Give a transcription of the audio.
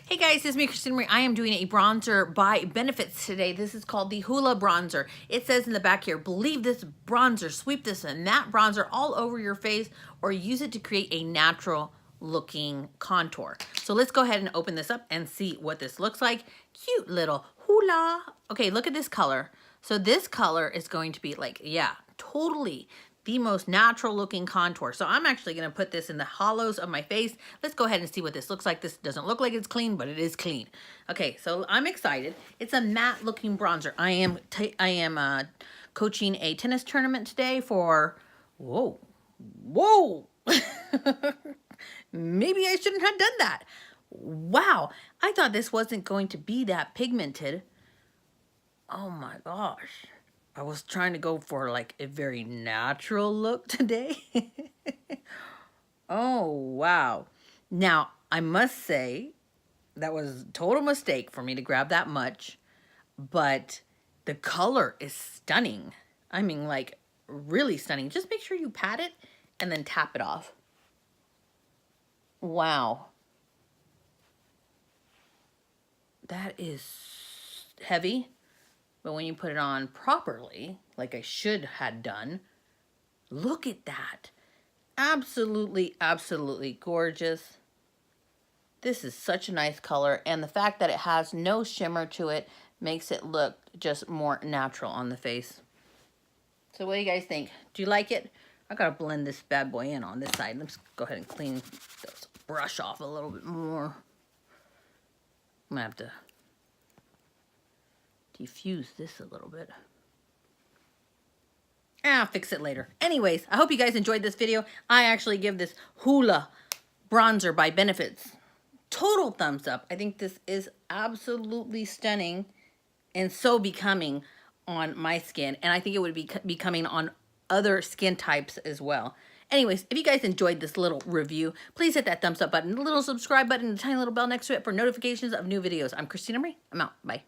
Hey guys, it's me, Christina Marie. I am doing a bronzer by Benefits today. This is called the Hoola bronzer. It says in the back here, believe this bronzer, sweep this and that bronzer all over your face or use it to create a natural looking contour. So let's go ahead and open this up and see what this looks like. Cute little Hoola. Okay, look at this color. So this color is going to be like, yeah, totally the most natural looking contour. So I'm actually going to put this in the hollows of my face. Let's go ahead and see what this looks like. This doesn't look like it's clean, but it is clean. Okay, so I'm excited. It's a matte looking bronzer. I am coaching a tennis tournament today for, whoa, maybe I shouldn't have done that. Wow, I thought this wasn't going to be that pigmented. Oh my gosh. I was trying to go for like a very natural look today. Oh, wow. Now, I must say that was a total mistake for me to grab that much, but the color is stunning. I mean, like really stunning. Just make sure you pat it and then tap it off. Wow. That is heavy. But when you put it on properly, like I should have done, look at that. Absolutely, absolutely gorgeous. This is such a nice color. And the fact that it has no shimmer to it makes it look just more natural on the face. So what do you guys think? Do you like it? I gotta blend this bad boy in on this side. Let's go ahead and clean this brush off a little bit more. I'm gonna have to diffuse this a little bit. I'll fix it later. Anyways, I hope you guys enjoyed this video. I actually give this Hoola bronzer by Benefits total thumbs up. I think this is absolutely stunning and so becoming on my skin. And I think it would be becoming on other skin types as well. Anyways, if you guys enjoyed this little review, please hit that thumbs up button, the little subscribe button, and the tiny little bell next to it for notifications of new videos. I'm Christina Marie. I'm out. Bye.